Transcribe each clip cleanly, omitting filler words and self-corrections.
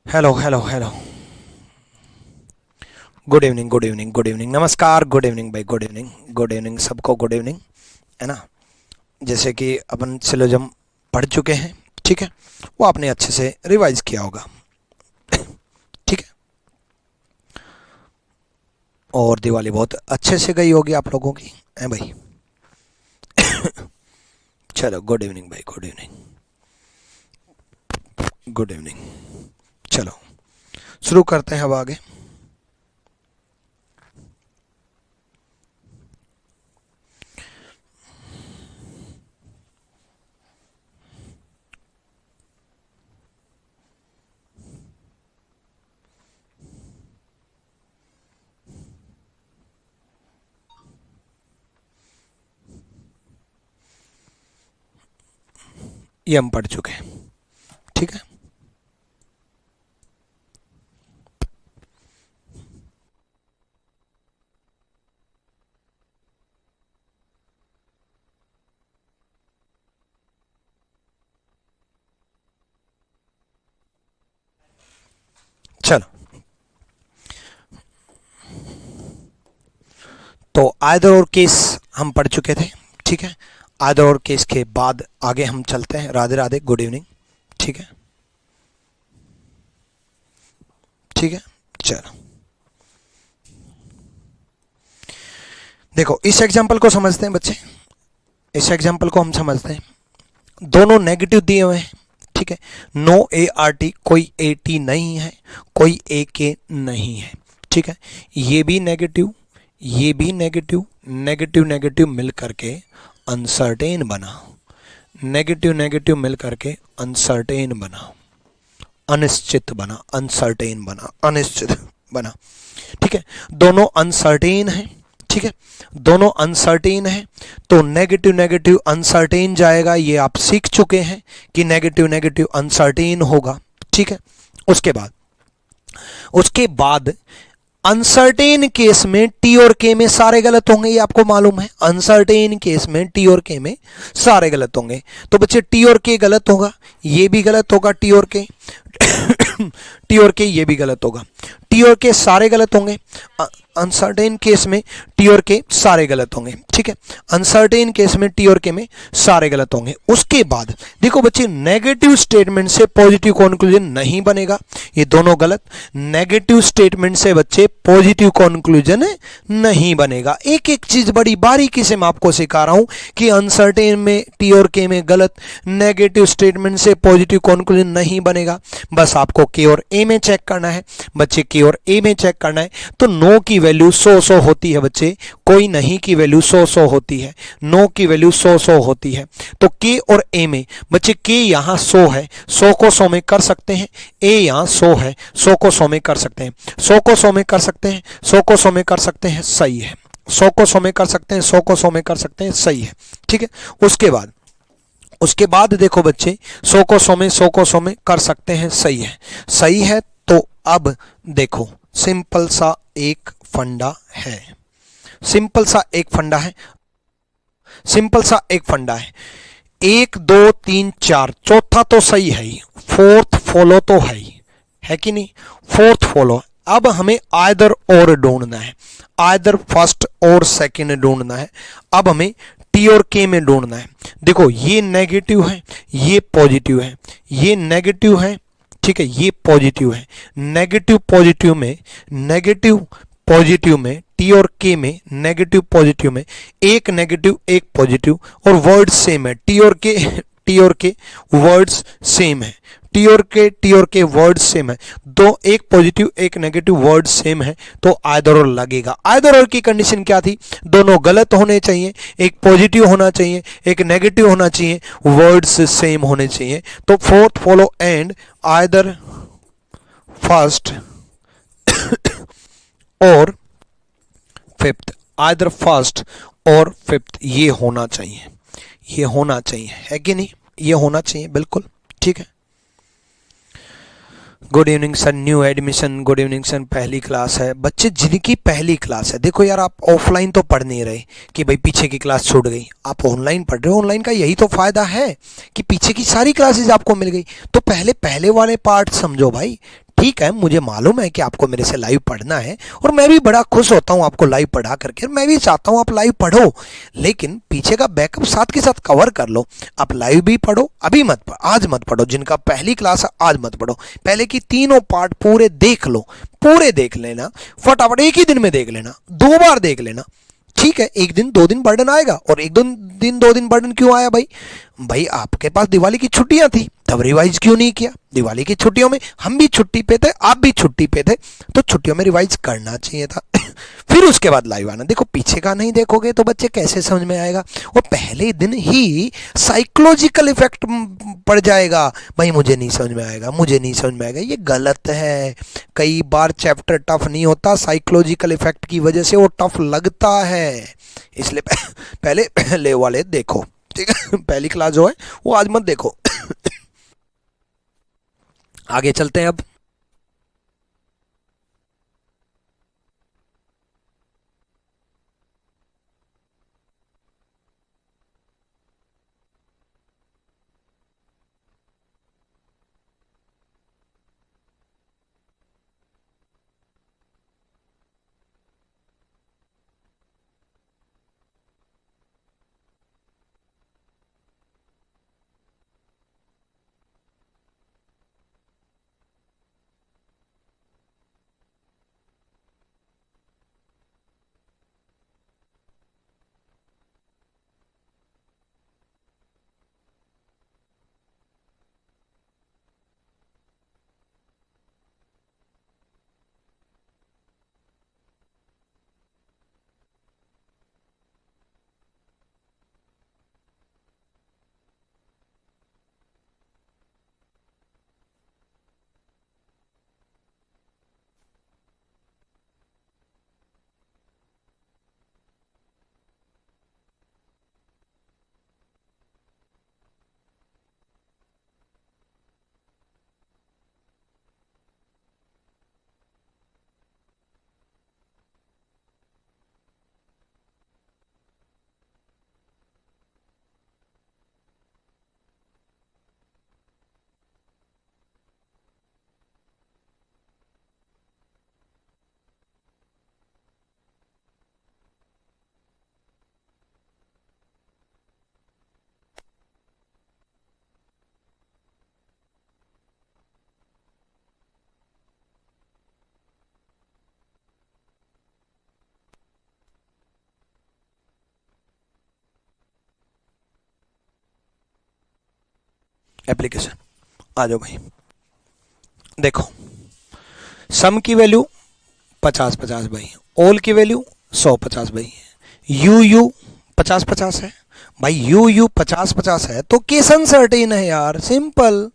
Hello hello hello. Good evening good evening good evening, नमस्कार, good evening भाई, good evening सबको, good evening. है ना। जैसे कि अपन सिलोजम पढ़ चुके हैं, ठीक है, वो आपने अच्छे से रिवाइज किया होगा, ठीक है। और दिवाली बहुत अच्छे से गई होगी आप लोगों की, है भाई। चलो, गुड इवनिंग भाई, गुड इवनिंग, गुड इवनिंग। चलो शुरू करते हैं अब आगे। ये हम पढ़ चुके हैं, ठीक है। चलो, तो आइदर और केस हम पढ़ चुके थे, ठीक है। आइदर और केस के बाद आगे हम चलते हैं। राधे राधे, गुड इवनिंग, ठीक है, ठीक है। चलो देखो, इस एग्जांपल को समझते हैं बच्चे। इस एग्जांपल को हम समझते हैं। दोनों नेगेटिव दिए हुए हैं, ठीक है। नो ए आर टी, कोई ए टी नहीं है, कोई ए के नहीं है, ठीक है। ये भी नेगेटिव, ये भी नेगेटिव, नेगेटिव नेगेटिव मिल करके अनसर्टेन बना, नेगेटिव नेगेटिव मिल करके अनसर्टेन बना, अनिश्चित बना, अनसर्टेन बना, अनिश्चित बना, ठीक है। दोनों अनसर्टेन है, ठीक है, दोनों अनसर्टेन है। तो नेगेटिव नेगेटिव अनसर्टेन जाएगा, ये आप सीख चुके हैं कि नेगेटिव नेगेटिव अनसर्टेन होगा, ठीक है। उसके बाद अनसर्टेन केस में टी और के में सारे गलत होंगे, ये आपको मालूम है। अनसर्टेन केस में टी और के में सारे गलत होंगे। तो बच्चे टी और के गलत होगा, ये भी गलत होगा, टी और के टी और के ये भी गलत होगा, टी और के सारे गलत होंगे। अनसर्टेन केस में टी और के सारे गलत होंगे, ठीक है। अनसर्टेन केस में टी और के में सारे गलत होंगे। उसके बाद देखो बच्चे, नेगेटिव स्टेटमेंट से पॉजिटिव कंक्लूजन नहीं बनेगा, ये दोनों गलत। नेगेटिव स्टेटमेंट से बच्चे पॉजिटिव कंक्लूजन नहीं बनेगा। एक एक चीज बड़ी बारीकी से मैं आपको सिखा रहा हूं कि अनसर्टेन में टी और के में गलत, नेगेटिव स्टेटमेंट से पॉजिटिव कंक्लूजन नहीं बनेगा। बस आपको के और ए में चेक करना है बच्चे, के और ए में चेक करना है। तो नो की वैल्यू 100 होती है बच्चे, कोई नहीं की वैल्यू 100 होती है, नो की वैल्यू 100 होती है। तो के और ए में बच्चे, के यहां 100 है, 100 को 100 में कर सकते हैं। ए यहां 100 है, 100 को 100 में कर सकते हैं, 100 को 100 में कर सकते हैं, 100 को 100 में कर सकते हैं, सही है। 100 को 100 में कर सकते हैं, 100 को 100 में कर सकते हैं, सही है, ठीक है। उसके बाद देखो बच्चे, 100 को 100 में, 100 को 100 में कर सकते हैं, सही है, सही है। तो अब देखो, सिंपल सा एक फंडा है, सिंपल सा एक फंडा है, सिंपल सा एक फंडा है। 1 2 3 4, चौथा तो सही है ही, फोर्थ फॉलो तो है ही, है कि नहीं, फोर्थ फॉलो। अब हमें आइदर और ढूंढना है, आइदर फर्स्ट और सेकंड ढूंढना है। अब हमें टी और के में ढूंढना है। देखो, ये नेगेटिव है, ये पॉजिटिव है, ये नेगेटिव है, ठीक है, ये पॉजिटिव है। नेगेटिव पॉजिटिव में, नेगेटिव पॉजिटिव में, टी और के में, नेगेटिव पॉजिटिव में एक नेगेटिव एक पॉजिटिव, और वर्ड सेम है। टी और के वर्ड्स सेम है, टी और के वर्ड सेम है। दो, एक पॉजिटिव एक नेगेटिव वर्ड सेम है, तो आइदर और लगेगा। आइदर और की कंडीशन क्या थी, दोनों गलत होने चाहिए, एक पॉजिटिव होना चाहिए, एक नेगेटिव होना चाहिए, वर्ड्स सेम होने चाहिए। तो fourth follow and either first और फिफ्थ, आइदर फर्स्ट और फिफ्थ, ये होना चाहिए, ये होना चाहिए, है कि नहीं, ये होना चाहिए, बिल्कुल ठीक है। Good evening sir, new admission, good evening sir, पहली क्लास है। बच्चे जिनकी पहली क्लास है, देखो यार, आप ऑफलाइन तो पढ़ नहीं रहे कि भाई पीछे की क्लास छूट गई, आप ऑनलाइन पढ़ रहे हो। ऑनलाइन का यही तो फायदा है कि पीछे की सारी क्लासेस आपको मिल गई। तो पहले वाले पार्ट समझो भाई, ठीक है, मुझे मालूम है कि आपको मेरे से लाइव पढ़ना है और मैं भी बड़ा खुश होता हूं आपको लाइव पढ़ा करके, मैं भी चाहता हूं आप लाइव पढ़ो, लेकिन पीछे का बैकअप साथ के साथ कवर कर लो। आप लाइव भी पढ़ो, अभी मत पढ़ो, आज मत पढ़ो, जिनका पहली क्लास है आज मत पढ़ो, पहले की तीनों पार्ट पूरे देख लो, पूरे देख लेना, फटाफट एक ही दिन में देख लेना, 2 बार देख लेना। ठीक है, एक दिन 2 दिन बर्डन आएगा, और एक दो दिन 2 दिन बर्डन क्यों आया भाई? भाई आपके पास दिवाली की छुट्टियां थी, तब रिवाइज क्यों नहीं किया? दिवाली की छुट्टियों में हम भी छुट्टी पे थे, आप भी छुट्टी पे थे, तो छुट्टियों में रिवाइज करना चाहिए था। फिर उसके बाद लाइव आना। देखो पीछे का नहीं देखोगे तो बच्चे कैसे समझ में आएगा? और पहले दिन ही साइकोलॉजिकल इफेक्ट पड़ जाएगा, भाई मुझे नहीं समझ में आएगा, मुझे नहीं समझ में आएगा, ये गलत है। कई बार चैप्टर टफ नहीं होता, साइकोलॉजिकल इफेक्ट की वजह से वो टफ लगता है, इसलिए पहले पहले वाले देखो, ठीक है? पहली क्लास जो है वो आज मत देखो। आगे चलते हैं अब। एप्लीकेशन आ जाओ भाई। देखो सम की वैल्यू 50-50 भाई, ऑल की वैल्यू 100-50 भाई, यू यू 50-50 है भाई, यू यू 50-50 है तो केस अनसर्टेन है यार, सिंपल।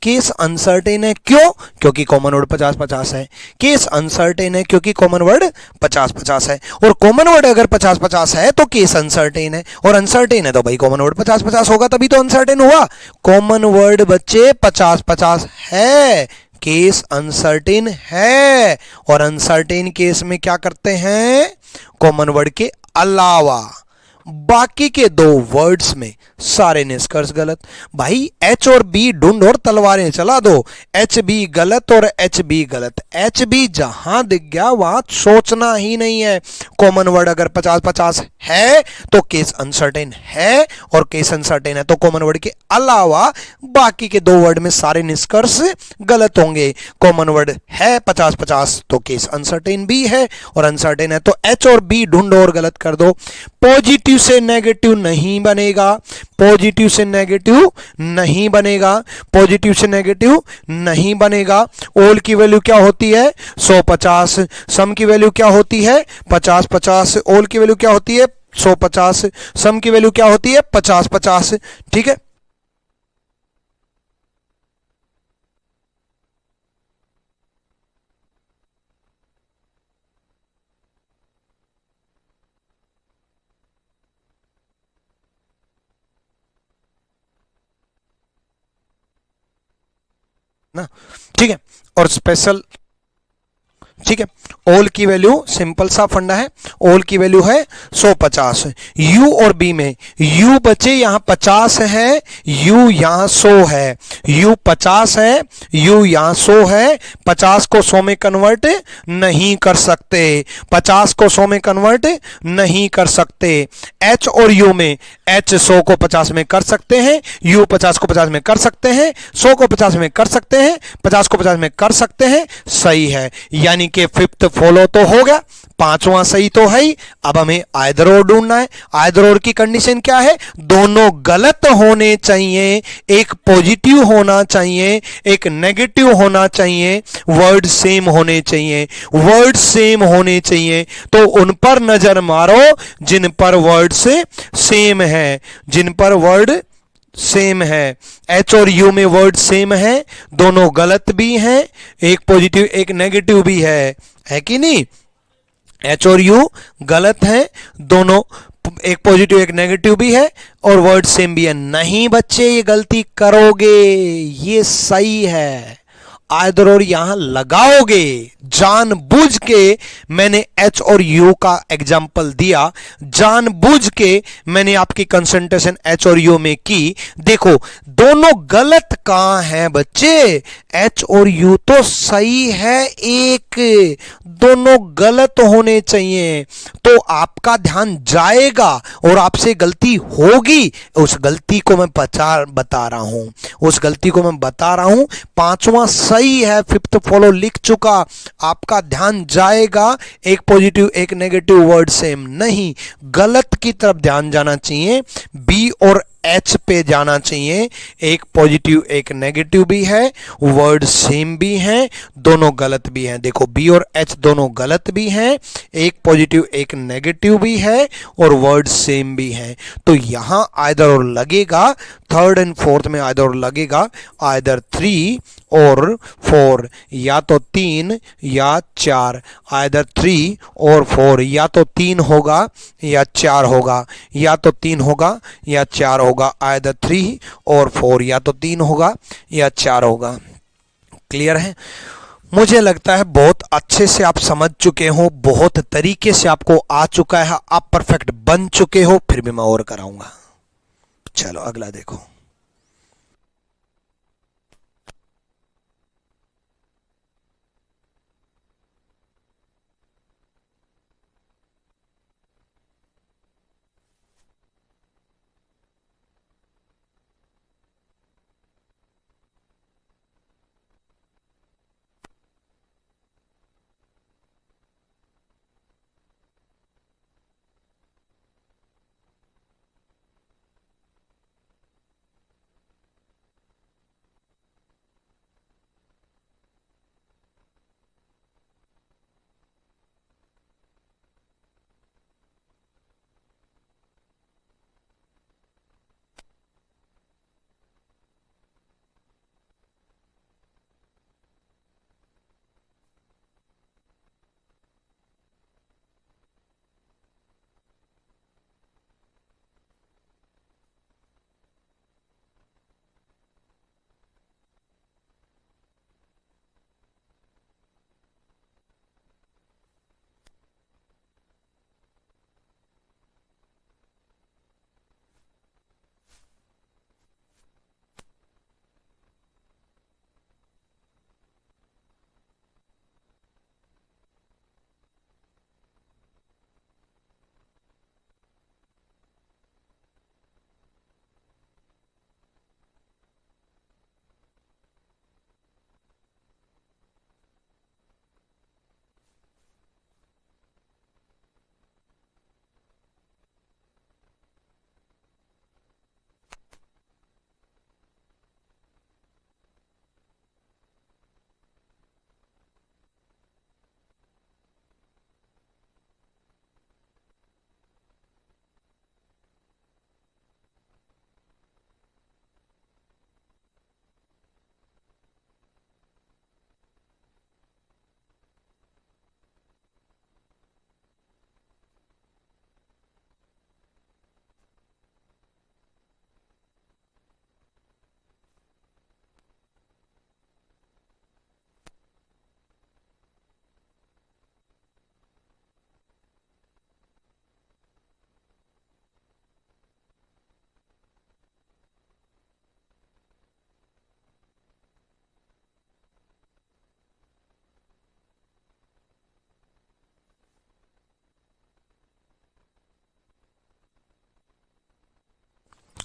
केस अनसर्टेन है क्यों? क्योंकि कॉमन वर्ड 50-50 है। केस अनसर्टेन है क्योंकि कॉमन वर्ड 50-50 है, और कॉमन वर्ड अगर 50-50 है तो केस अनसर्टेन है, और अनसर्टेन है तो भाई कॉमन वर्ड 50-50 होगा, तभी तो अनसर्टेन हुआ। कॉमन वर्ड बच्चे 50-50 है, केस अनसर्टेन है, और अनसर्टेन केस में क्या करते हैं? कॉमन वर्ड के अलावा बाकी के 2 वर्ड्स में सारे निष्कर्ष गलत। भाई एच और बी ढूंढ और तलवारें चला दो, एच बी गलत और एच बी गलत, एच बी जहां दिख गया वहां सोचना ही नहीं है। कॉमन वर्ड अगर 50-50 है तो केस अनसर्टेन है, और केस अनसर्टेन है तो कॉमन वर्ड के अलावा बाकी के 2 वर्ड में सारे निष्कर्ष गलत होंगे। कॉमन वर्ड है 50-50 तो केस अनसर्टेन भी है, और अनसर्टेन है तो एच और बी ढूंढो और गलत कर दो। पॉजिटिव से नेगेटिव नहीं बनेगा, पॉजिटिव से नेगेटिव नहीं बनेगा, पॉजिटिव से नेगेटिव नहीं बनेगा। ऑल की वैल्यू क्या होती है? 100-50। सम की वैल्यू क्या होती है? 50-50। ऑल की वैल्यू क्या होती है? 100-50। सम की वैल्यू क्या होती है? 50-50। ठीक है, ना? ठीक है, और स्पेशल ठीक है। ओल की वैल्यू सिंपल सा फंडा है, ओल की वैल्यू है 150। यू और बी में यू बचे यहां 50 है, यू यहां 100 है, यू 50 है, यू यहां 100 है, 50 को 100 में कन्वर्ट नहीं कर सकते, 50 को 100 में कन्वर्ट नहीं कर सकते। एच और यू में एच 100 को 50 में कर सकते हैं, यू 50 को 50 में कर सकते हैं, 100 को 50 में कर सकते हैं, 50 को 50 में कर सकते हैं, सही है। यानी कि फिफ्थ फॉलो तो हो गया, पांचवां सही तो है ही। अब हमें आइदर और ढूंढना है। आइदर और की कंडीशन क्या है? दोनों गलत होने चाहिए, एक पॉजिटिव होना चाहिए, एक नेगेटिव होना चाहिए, वर्ड सेम होने चाहिए। वर्ड सेम होने चाहिए तो उन पर नजर मारो जिन पर वर्ड से सेम है, जिन पर वर्ड सेम है। एच और यू में वर्ड सेम है, दोनों गलत भी हैं, एक पॉजिटिव एक नेगेटिव भी है कि नहीं? एच और यू गलत हैं दोनों, एक पॉजिटिव एक नेगेटिव भी है और वर्ड सेम भी है। नहीं बच्चे ये गलती करोगे, ये सही है। आइदर और यहां लगाओगे, जानबूझ के मैंने एच और यू का एग्जाम्पल दिया, जानबूझ के मैंने आपकी कंसंट्रेशन एच और यू में की। देखो दोनों गलत कहां है बच्चे? एच और यू तो सही है, एक, दोनों गलत होने चाहिए। तो आपका ध्यान जाएगा और आपसे गलती होगी, उस गलती को मैं बता रहा हूं, उस गलती को मैं बता रहा हूं। पांचवा सही है, फिफ्थ फॉलो लिख चुका, आपका ध्यान जाएगा, एक पॉजिटिव एक नेगेटिव वर्ड सेम नहीं, गलत की तरफ ध्यान जाना चाहिए। बी और एच पे जाना चाहिए, एक पॉजिटिव एक नेगेटिव भी है, वर्ड सेम भी हैं, दोनों गलत भी हैं। देखो बी और एच दोनों गलत भी हैं, एक पॉजिटिव एक नेगेटिव भी है और वर्ड सेम भी हैं। तो यहां आइदर और लगेगा, थर्ड एंड फोर्थ में आइदर और लगेगा, आइदर 3 और 4, या तो 3 या 4, आइदर 3 और 4, या तो 3 होगा या 4 होगा, या तो 3 होगा या 4 होगा, आइदर 3 और 4, या तो 3 होगा या 4 होगा। क्लियर है? मुझे लगता है बहुत अच्छे से आप समझ चुके हो, बहुत तरीके से आपको आ चुका है, आप परफेक्ट बन चुके हो। फिर भी मैं और कराऊंगा। चलो अगला देखो।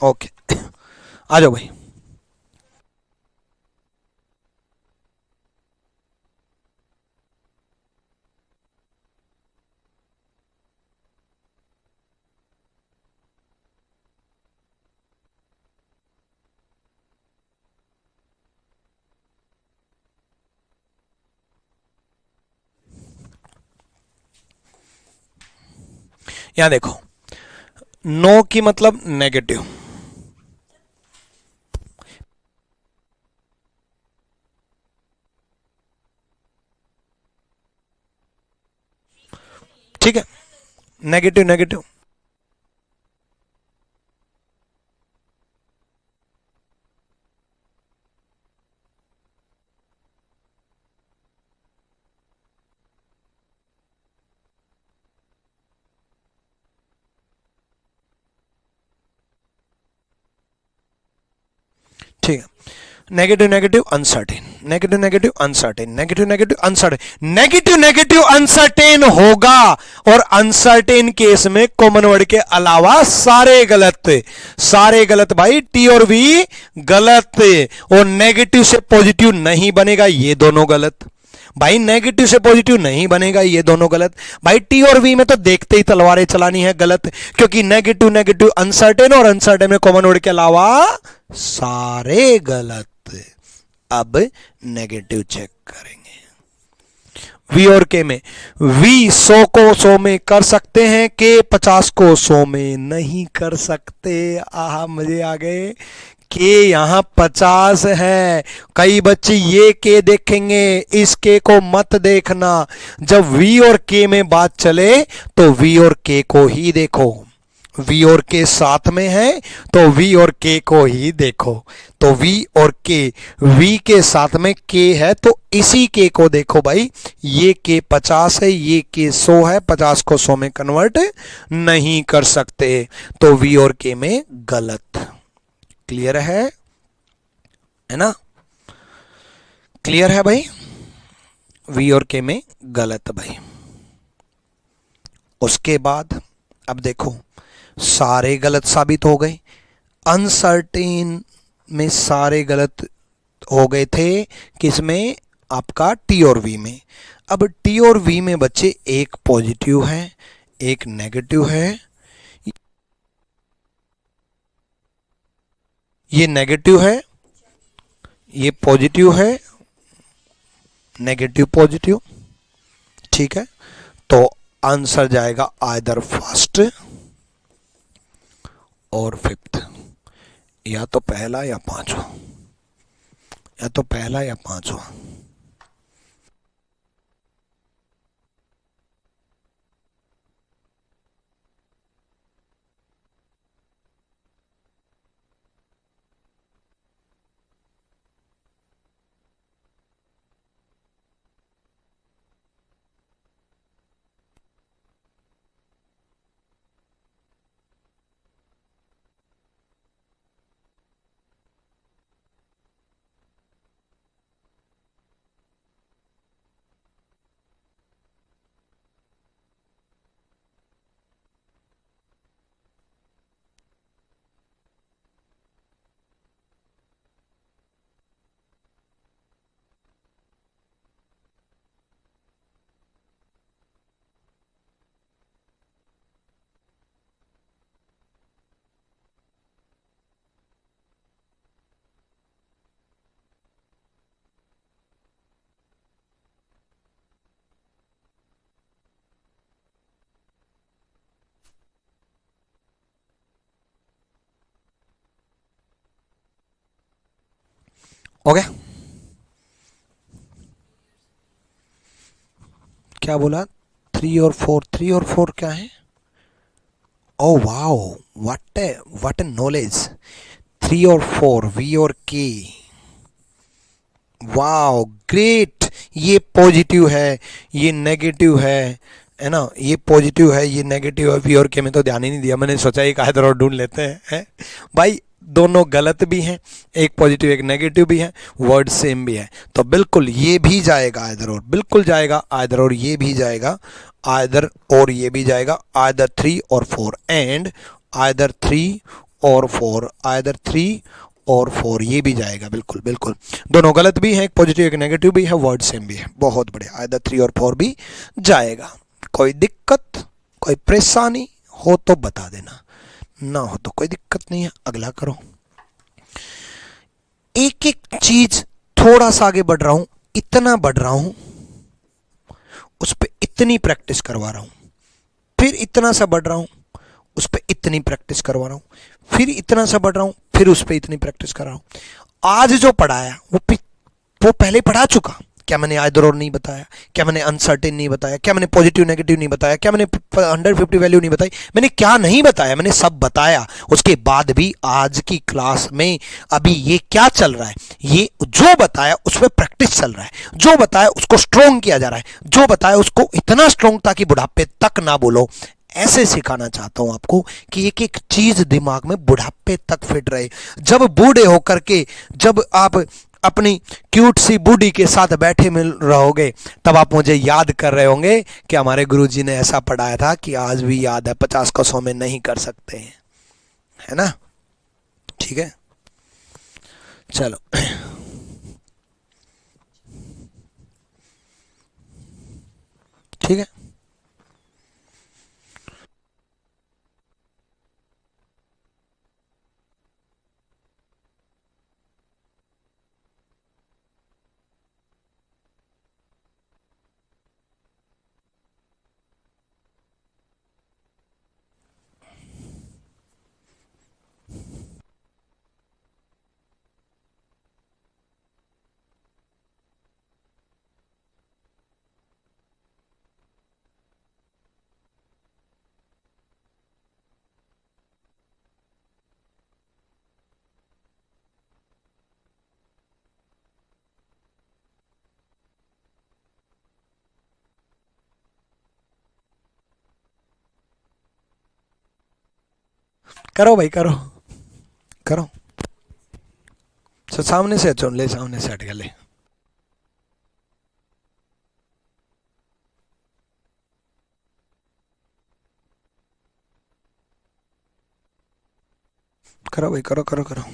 ओके, आ जाओ भाई। यहां देखो, नो की मतलब नेगेटिव, ठीक है, नेगेटिव नेगेटिव। ठीक है, negative negative uncertain, negative negative uncertain, negative negative uncertain, negative negative uncertain होगा। और अनसर्टेन केस में कॉमन वर्ड के अलावा सारे गलत, सारे गलत भाई, टी और वी गलत। और नेगेटिव से पॉजिटिव नहीं बनेगा, ये दोनों गलत भाई, नेगेटिव से पॉजिटिव नहीं बनेगा, ये दोनों गलत भाई। टी और वी में तो देखते ही तलवारें चलानी है, गलत, क्योंकि नेगेटिव नेगेटिव अनसर्टेन, और अनसर्टेन में कॉमन वर्ड के अलावा सारे गलत। अब नेगेटिव चेक करेंगे। वी और के में, वी 100 को 100 में कर सकते हैं, के 50 को 100 में नहीं कर सकते। आहा, मजे आ गए। के यहां 50 है। कई बच्चे ये के देखेंगे, इस के को मत देखना। जब वी और के में बात चले तो वी और के को ही देखो। वी और के साथ में है तो वी और के को ही देखो। तो वी और के, वी के साथ में के है तो इसी के को देखो भाई। ये के 50 है, ये के 100 है, 50 को 100 में कन्वर्ट नहीं कर सकते, तो वी और के में गलत। क्लियर है ना? क्लियर है भाई? वी और के में गलत भाई। उसके बाद अब देखो, सारे गलत साबित हो गए। अनसर्टेन में सारे गलत हो गए थे, किसमें? आपका टी और वी में। अब टी और वी में बच्चे एक पॉजिटिव है, एक नेगेटिव है। ये नेगेटिव है, ये पॉजिटिव है, नेगेटिव पॉजिटिव, ठीक है। तो आंसर जाएगा आइदर फर्स्ट और फिफ्थ, या तो पहला या पांचवा, या तो पहला या पांचवा। ओके, क्या बोला? 3 और 4, 3 और 4 क्या है? Oh wow, what A knowledge. 3 और 4, वी और के, वाओ ग्रेट। ये पॉजिटिव है, ये नेगेटिव है ना? ये पॉजिटिव है, ये नेगेटिव है। वी और के में तो ध्यान ही नहीं दिया, मैंने सोचा एक आइदर और ढूंढ लेते हैं भाई। दोनों गलत भी हैं, एक पॉजिटिव एक नेगेटिव भी है, वर्ड सेम भी है, तो बिल्कुल ये भी जाएगा आइदर और, बिल्कुल जाएगा आइदर और, ये भी जाएगा आइदर और, ये भी जाएगा आइदर 3 और 4, एंड आइदर 3 और 4, आइदर 3 और 4, ये भी जाएगा। बिल्कुल बिल्कुल, दोनों गलत भी है, एक पॉजिटिव एक नेगेटिव भी है, वर्ड सेम भी है। बहुत बढ़िया, आइदर 3 और 4 भी जाएगा। कोई दिक्कत, कोई परेशानी हो तो बता देना, ना हो तो कोई दिक्कत नहीं है। अगला करो। एक एक चीज थोड़ा सा आगे बढ़ रहा हूं, इतना बढ़ रहा हूं, उस पर इतनी प्रैक्टिस करवा रहा हूं, फिर इतना सा बढ़ रहा हूं, उस पर इतनी प्रैक्टिस करवा रहा हूं, फिर इतना सा बढ़ रहा हूं, फिर उस पर इतनी प्रैक्टिस कर रहा हूं। आज जो पढ़ाया वो पहले पढ़ा चुका। क्या मैंने आइदर और नहीं बताया? क्या मैंने अनसर्टेन नहीं बताया? क्या मैंने पॉजिटिव नेगेटिव नहीं बताया? क्या मैंने 150 वैल्यू नहीं बताई? मैंने क्या नहीं बताया? मैंने सब बताया। उसके बाद भी आज की क्लास में अभी ये क्या चल रहा है, ये जो बताया उस पर प्रैक्टिस चल रहा है, जो बताया उसको स्ट्रोंग किया जा रहा है, जो बताया उसको इतना स्ट्रोंग ताकि बुढ़ापे तक ना बोलो। ऐसे सिखाना चाहता हूं आपको कि एक एक चीज दिमाग में बुढ़ापे तक फिट रहे। जब बूढ़े होकर के, जब आप अपनी क्यूट सी बूढ़ी के साथ बैठे मिल रहोगे, तब आप मुझे याद कर रहे होंगे कि हमारे गुरुजी ने ऐसा पढ़ाया था कि आज भी याद है, 50 को 100 में नहीं कर सकते हैं, है ना? ठीक है, चलो। ठीक है, करो भाई, करो करो। तो सामने से चुन ले, सामने से हट कर ले। करो भाई, करो करो करो।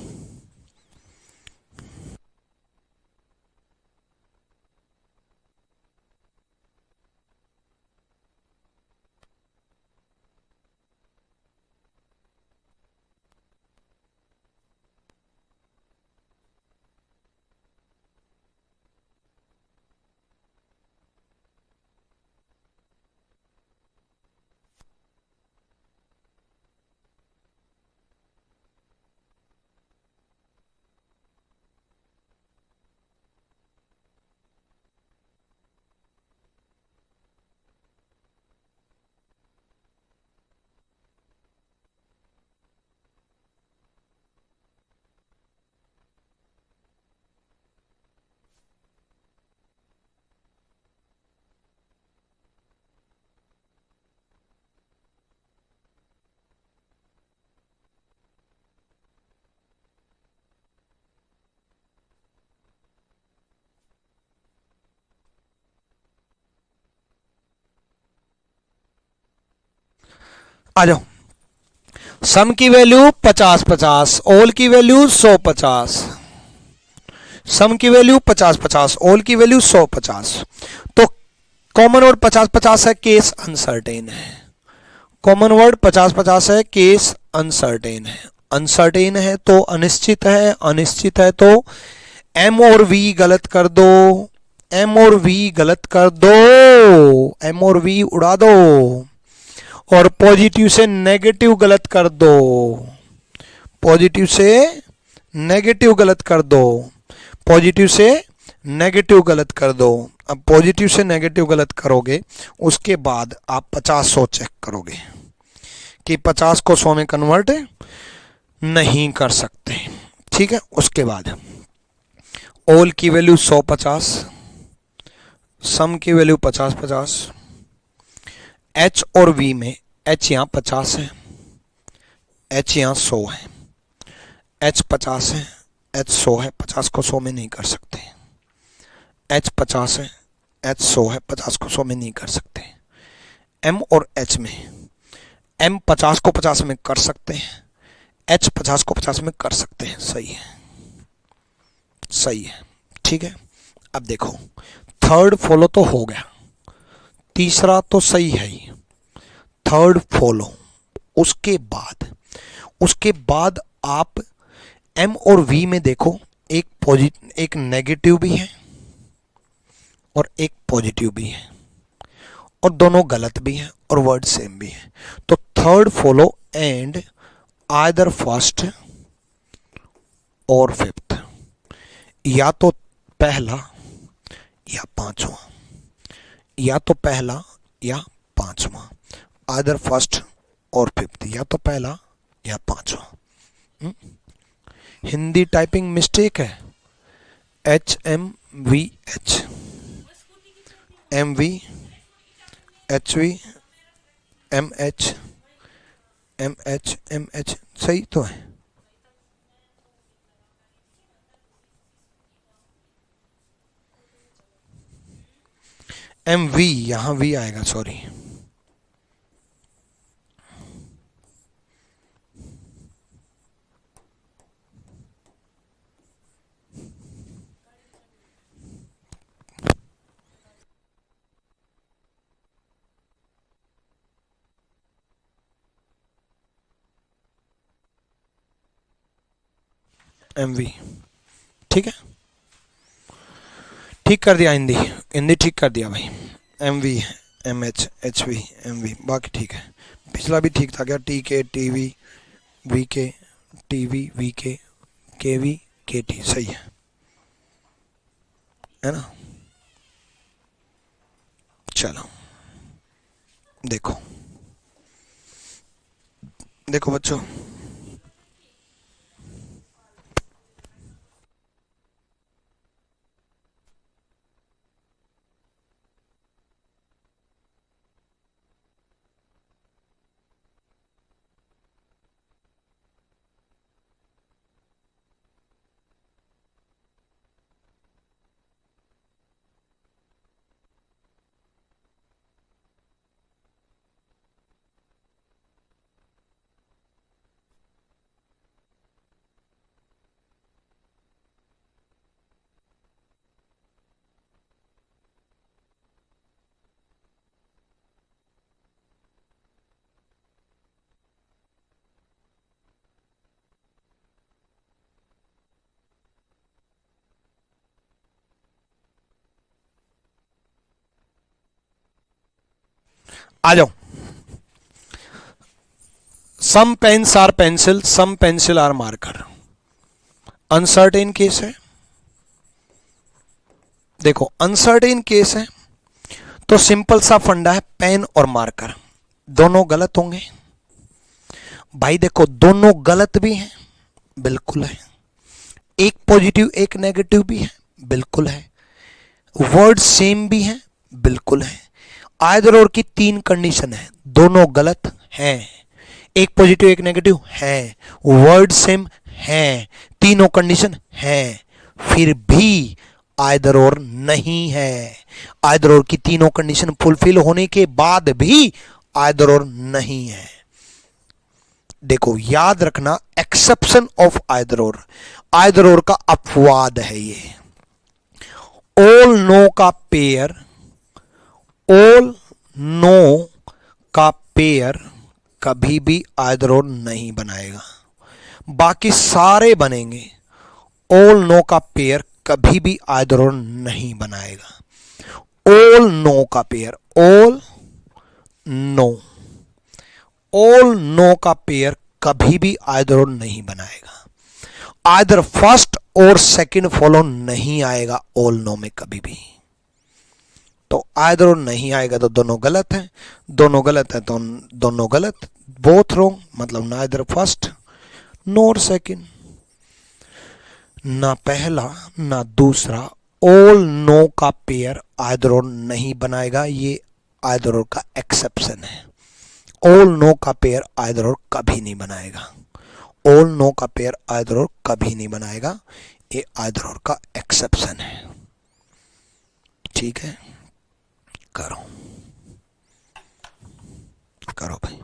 आ जाओ। सम की वैल्यू 50-50, ऑल की वैल्यू 100-50। सम की वैल्यू 50-50, ऑल की वैल्यू 100-50। तो कॉमन वर्ड 50-50 है, केस अनसर्टेन है। कॉमन वर्ड 50-50 है, केस अनसर्टेन है। अनसर्टेन है तो अनिश्चित है, अनिश्चित है तो एम और वी गलत कर दो, एम और वी गलत कर दो, एम और वी उड़ा दो, और पॉजिटिव से नेगेटिव गलत कर दो, पॉजिटिव से नेगेटिव गलत कर दो, पॉजिटिव से नेगेटिव गलत कर दो। अब पॉजिटिव से नेगेटिव गलत करोगे, उसके बाद आप 50-100 चेक करोगे कि 50 को 100 में कन्वर्ट नहीं कर सकते। ठीक है, उसके बाद ऑल की वैल्यू 100-50, सम की वैल्यू 50-50, एच और वी में एच यहाँ 50 है, एच यहाँ 100 है, एच 50 है, एच 100 है, 50 को 100 में नहीं कर सकते। एच 50 है, एच 100 है, 50 को 100 में नहीं कर सकते। एम और एच में एम 50 को 50 में कर सकते हैं, H 50 को 50 में कर सकते हैं, सही है, सही है, ठीक है। अब देखो थर्ड फॉलो तो हो गया, तीसरा तो सही है ही, थर्ड फॉलो। उसके बाद आप M और V में देखो, एक नेगेटिव भी है और एक पॉजिटिव भी है, और दोनों गलत भी हैं और वर्ड सेम भी है। तो third follow and either first और फिफ्थ, या तो पहला या पांचवा, या तो पहला या पांचवा, आइदर फर्स्ट और फिफ्थ, या तो पहला या पांचवा। हिंदी टाइपिंग मिस्टेक है, HMVH, MV, HV, MH, MH सही तो है। MV, यहां V आएगा, सॉरी। MV, ठीक है, ठीक कर दिया, हिंदी हिंदी ठीक कर दिया भाई। MV, MH, HV, MV, बाकी ठीक है। पिछला भी ठीक था क्या, TK, TV, VK, TV, VK, KV, KT, सही है ना। चलो देखो, देखो बच्चों, आ जाओ। Some pens are pencil, some pencil are marker. Uncertain case है, देखो अनसर्टेन केस है तो सिंपल सा फंडा है, पेन और मार्कर दोनों गलत होंगे। भाई देखो दोनों गलत भी हैं, बिल्कुल है, एक पॉजिटिव एक नेगेटिव भी है, बिल्कुल है, वर्ड सेम भी है, बिल्कुल है। आइदर और की तीन कंडीशन है, दोनों गलत हैं, एक पॉजिटिव एक नेगेटिव है, वर्ड सेम है, तीनों कंडीशन है, फिर भी आइदर और नहीं है। आइदर और की तीनों कंडीशन फुलफिल होने के बाद भी आइदर और नहीं है। देखो याद रखना, एक्सेप्शन ऑफ आइदर और का अपवाद है ये। ऑल नो का पेयर, ऑल नो का पेयर कभी भी आइदर और नहीं बनाएगा, बाकी सारे बनेंगे। ऑल नो का पेयर कभी भी आइदर और नहीं बनाएगा। ऑल नो का pair, all know, all know का पेयर कभी भी आइदर और नहीं बनाएगा। आइदर फर्स्ट और सेकंड फॉलो नहीं आएगा ऑल नो में कभी भी। तो आइदर और नहीं आएगा तो दोनों गलत है, दोनों गलत है तो दोनों गलत, बोथ रॉन्ग, मतलब नाइदर फर्स्ट नोर सेकंड, ना पहला ना दूसरा। ऑल नो का पेयर आइदर और नहीं बनाएगा, ये आइदर और का एक्सेप्शन है। ऑल नो का पेयर आइदर और कभी नहीं बनाएगा, ऑल नो का पेयर आइदर और कभी नहीं बनाएगा, ये आइदर और का एक्सेप्शन है। ठीक है, करो करो भाई।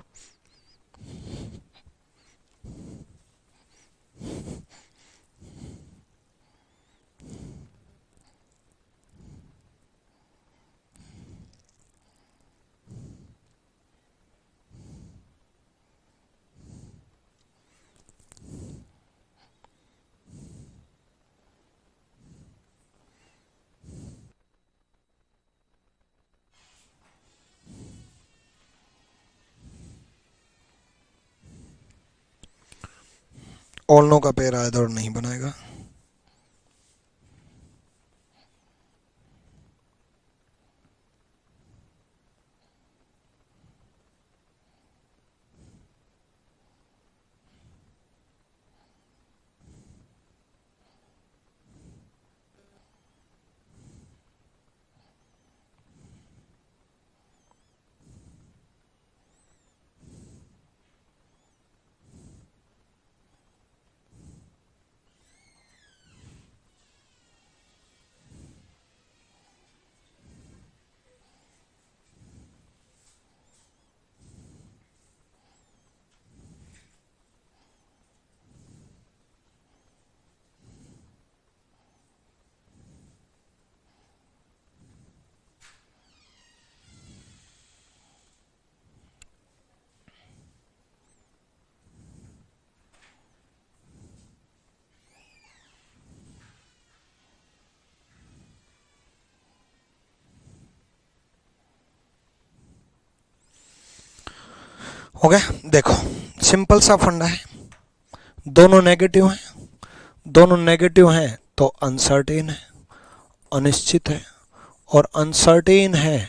ऑल नो का पेयर आइदर नहीं बनाएगा। हो गया। देखो सिंपल सा फंडा है, दोनों नेगेटिव हैं, दोनों नेगेटिव हैं तो अनसर्टेन है, अनिश्चित है, और अनसर्टेन है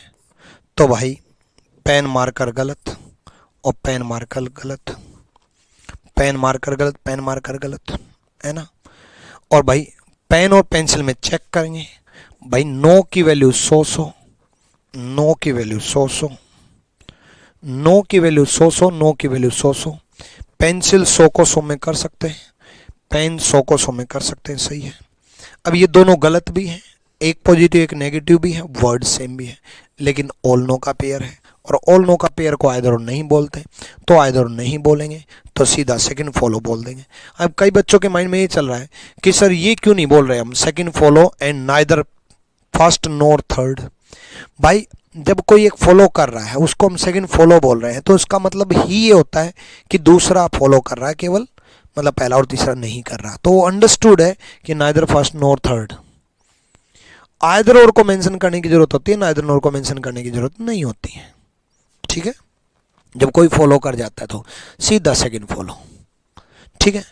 तो भाई पेन मार्कर गलत और पेन मार्कर गलत, पेन मार्कर गलत, पेन मार्कर गलत, है ना। और भाई पेन और पेंसिल में चेक करेंगे, भाई नो की वैल्यू 100, नो की वैल्यू 100, नो की वैल्यू 100, नो की वैल्यू 100। पेंसिल 100 को 100 में कर सकते हैं, पेन 100 को 100 में कर सकते हैं, सही है। अब ये दोनों गलत भी हैं, एक पॉजिटिव एक नेगेटिव भी है, वर्ड सेम भी है, लेकिन ऑल नो का पेयर है और ऑल नो का पेयर को आइदर नहीं बोलते, तो आइदर नहीं बोलेंगे तो सीधा सेकंड फॉलो बोल देंगे। अब कई बच्चों के माइंड में ये चल रहा है कि सर ये क्यों नहीं बोल रहे हम second follow and neither first NOR third. भाई जब कोई एक फॉलो कर रहा है उसको हम सेकंड फॉलो बोल रहे हैं तो इसका मतलब ही ये होता है कि दूसरा फॉलो कर रहा है, केवल मतलब पहला और तीसरा नहीं कर रहा। तो वो अंडरस्टूड है कि नाइदर फर्स्ट नोर थर्ड। आइदर और को मेंशन करने की जरूरत होती है, नाइदर नोर को मेंशन करने की जरूरत नहीं होती है, ठीक है। जब कोई फॉलो कर जाता है तो सीधा सेकंड फॉलो, ठीक है,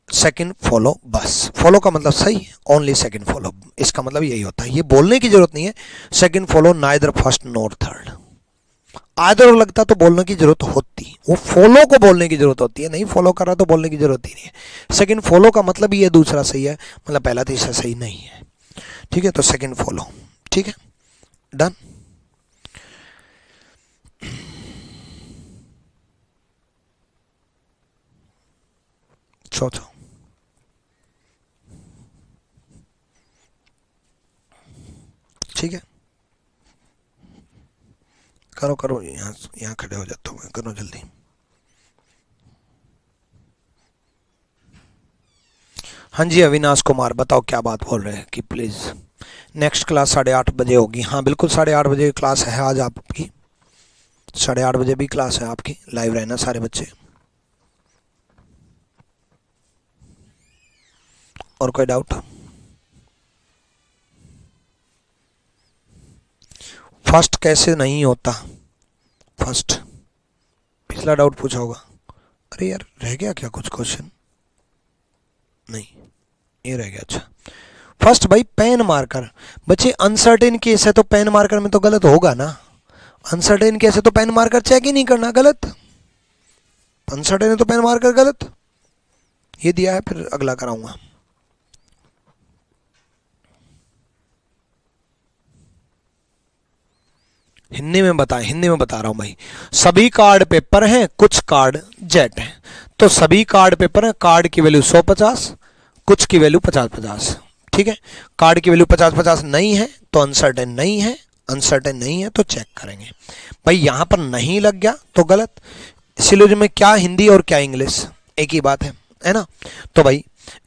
सेकंड फॉलो, बस फॉलो का मतलब सही, ओनली सेकंड फॉलो, इसका मतलब यही होता है। ये बोलने की जरूरत नहीं है सेकंड फॉलो नाइदर फर्स्ट नोर थर्ड। आइदर लगता तो बोलने की जरूरत होती, वो फॉलो को बोलने की जरूरत होती है, नहीं फॉलो कर रहा तो बोलने की जरूरत ही नहीं है। सेकंड फॉलो का मतलब ये दूसरा सही है, मतलब पहला तीसरा सही नहीं है, ठीक है। तो सेकंड फॉलो, ठीक है, डन। चौथा ठीक है, करो करो, यहाँ खड़े हो जाता हूँ, करो जल्दी। हाँ जी अविनाश कुमार, बताओ क्या बात बोल रहे हैं कि प्लीज़ नेक्स्ट क्लास 8:30 बजे होगी। हाँ बिल्कुल 8:30 बजे क्लास है आज आपकी, 8:30 बजे भी क्लास है आपकी, लाइव रहना सारे बच्चे। और कोई डाउट? फर्स्ट कैसे नहीं होता? फर्स्ट पिछला डाउट पूछा होगा। अरे यार रह गया क्या कुछ क्वेश्चन? नहीं ये रह गया। अच्छा फर्स्ट भाई पेन मार्कर, बच्चे अनसर्टेन केस है तो पेन मार्कर में तो गलत होगा ना। अनसर्टेन केस है तो पेन मार्कर चेक ही नहीं करना, गलत। अनसर्टेन है तो पेन मार्कर गलत, ये दिया है, फिर अगला कराऊंगा। हिंदी में बताएं, हिंदी में बता रहा हूं भाई। सभी कार्ड पेपर हैं, कुछ कार्ड जेट हैं, तो सभी कार्ड पेपर हैं, कार्ड की वैल्यू 100-50, कुछ की वैल्यू 50-50, ठीक है। कार्ड की वैल्यू 50-50 नहीं है तो अनसर्टेन नहीं है, अनसर्टेन नहीं है तो चेक करेंगे। भाई यहां पर नहीं लग गया तो गलत। सिलोजिज्म में क्या हिंदी और क्या इंग्लिश, एक ही बात है, है ना। तो भाई